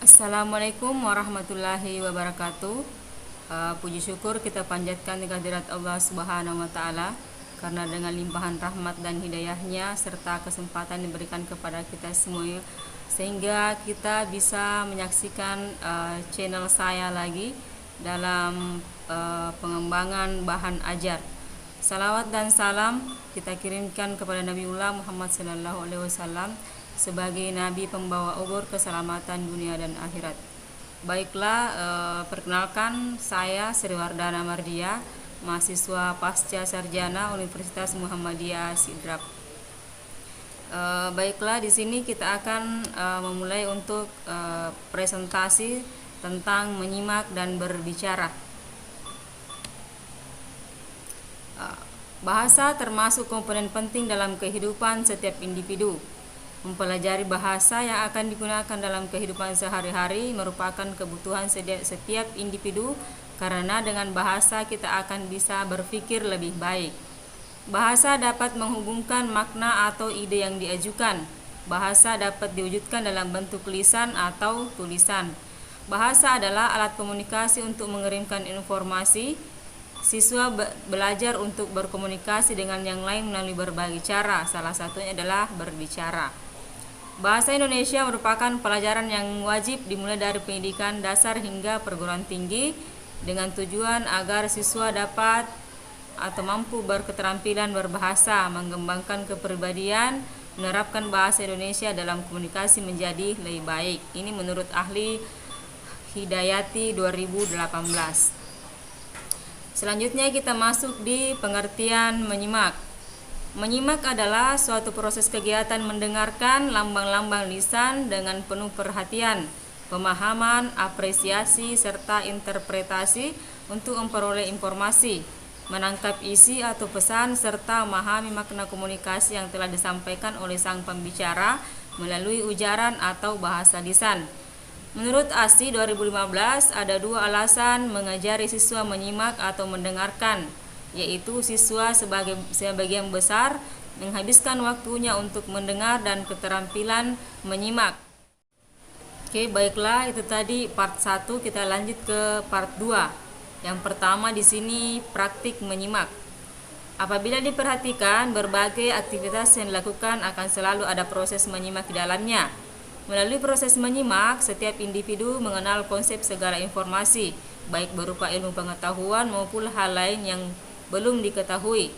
Assalamualaikum warahmatullahi wabarakatuh. Puji syukur kita panjatkan kehadirat Allah Subhanahu wa taala karena dengan limpahan rahmat dan hidayahnya serta kesempatan diberikan kepada kita semua sehingga kita bisa menyaksikan channel saya lagi dalam pengembangan bahan ajar. Salawat dan salam kita kirimkan kepada Nabiullah Muhammad sallallahu alaihi wasallam sebagai nabi pembawa obor keselamatan dunia dan akhirat. Baiklah, perkenalkan saya Sri Wardana Mardia, mahasiswa pasca sarjana Universitas Muhammadiyah Sidrap. Baiklah, di sini kita akan memulai untuk presentasi tentang menyimak dan berbicara. Bahasa termasuk komponen penting dalam kehidupan setiap individu. Mempelajari bahasa yang akan digunakan dalam kehidupan sehari-hari merupakan kebutuhan setiap individu karena dengan bahasa kita akan bisa berpikir lebih baik. Bahasa dapat menghubungkan makna atau ide yang diajukan. Bahasa dapat diwujudkan dalam bentuk lisan atau tulisan. Bahasa adalah alat komunikasi untuk mengirimkan informasi. Siswa belajar untuk berkomunikasi dengan yang lain melalui berbagai cara, salah satunya adalah berbicara. Bahasa Indonesia merupakan pelajaran yang wajib dimulai dari pendidikan dasar hingga perguruan tinggi dengan tujuan agar siswa dapat atau mampu berketerampilan berbahasa, mengembangkan kepribadian, menerapkan bahasa Indonesia dalam komunikasi menjadi lebih baik. Ini menurut ahli Hidayati 2018. Selanjutnya kita masuk di pengertian menyimak. Menyimak adalah suatu proses kegiatan mendengarkan lambang-lambang lisan dengan penuh perhatian, pemahaman, apresiasi, serta interpretasi untuk memperoleh informasi, menangkap isi atau pesan, serta memahami makna komunikasi yang telah disampaikan oleh sang pembicara melalui ujaran atau bahasa lisan. Menurut ASI 2015, ada dua alasan mengajari siswa menyimak atau mendengarkan, yaitu siswa sebagian besar menghabiskan waktunya untuk mendengar dan keterampilan menyimak. Oke, baiklah, itu tadi part 1, kita lanjut ke part 2. Yang pertama di sini praktik menyimak. Apabila diperhatikan, berbagai aktivitas yang dilakukan akan selalu ada proses menyimak di dalamnya. Melalui proses menyimak, setiap individu mengenal konsep segala informasi, baik berupa ilmu pengetahuan maupun hal lain yang belum diketahui.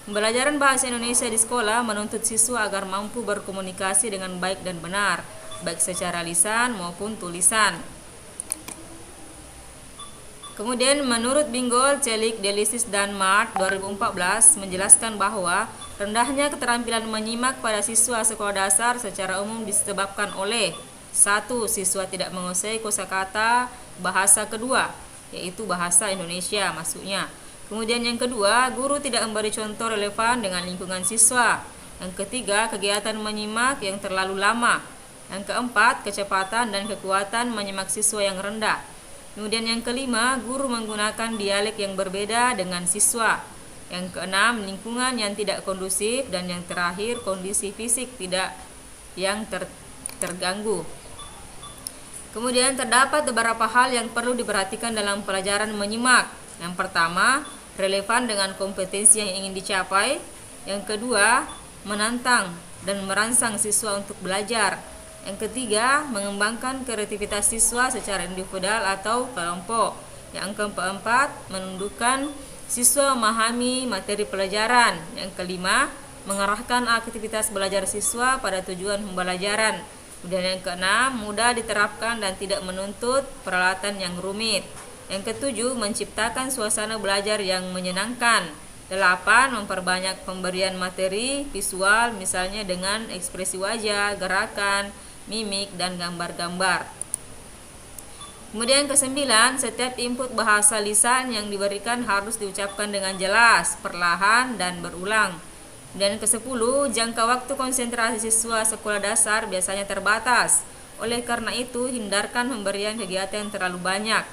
Pembelajaran bahasa Indonesia di sekolah menuntut siswa agar mampu berkomunikasi dengan baik dan benar, baik secara lisan maupun tulisan. Kemudian menurut Binggol, Celik, Delisis, dan Mart 2014 menjelaskan bahwa rendahnya keterampilan menyimak pada siswa sekolah dasar secara umum disebabkan oleh 1. Siswa tidak menguasai kosakata bahasa kedua, yaitu bahasa Indonesia maksudnya. Kemudian yang kedua, guru tidak memberi contoh relevan dengan lingkungan siswa. Yang ketiga, kegiatan menyimak yang terlalu lama. Yang keempat, kecepatan dan kekuatan menyimak siswa yang rendah. Kemudian yang kelima, guru menggunakan dialek yang berbeda dengan siswa. Yang keenam, lingkungan yang tidak kondusif. Dan yang terakhir, kondisi fisik tidak yang terganggu. Kemudian terdapat beberapa hal yang perlu diperhatikan dalam pelajaran menyimak. Yang pertama, relevan dengan kompetensi yang ingin dicapai. Yang kedua, menantang dan merangsang siswa untuk belajar. Yang ketiga, mengembangkan kreativitas siswa secara individual atau kelompok. Yang keempat, menundukkan siswa memahami materi pelajaran. Yang kelima, mengarahkan aktivitas belajar siswa pada tujuan pembelajaran. Kemudian yang keenam, mudah diterapkan dan tidak menuntut peralatan yang rumit. Yang ketujuh, menciptakan suasana belajar yang menyenangkan. 8. Memperbanyak pemberian materi visual, misalnya dengan ekspresi wajah, gerakan, mimik, dan gambar-gambar. Kemudian ke-9, setiap input bahasa lisan yang diberikan harus diucapkan dengan jelas, perlahan, dan berulang. Dan ke-10, jangka waktu konsentrasi siswa sekolah dasar biasanya terbatas. Oleh karena itu, hindarkan pemberian kegiatan yang terlalu banyak.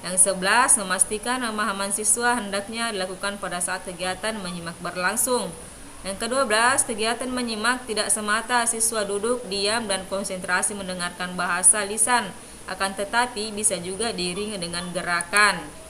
Yang 11, memastikan pemahaman siswa hendaknya dilakukan pada saat kegiatan menyimak berlangsung. Yang ke-12, kegiatan menyimak tidak semata siswa duduk, diam, dan konsentrasi mendengarkan bahasa lisan, akan tetapi bisa juga diiringi dengan gerakan.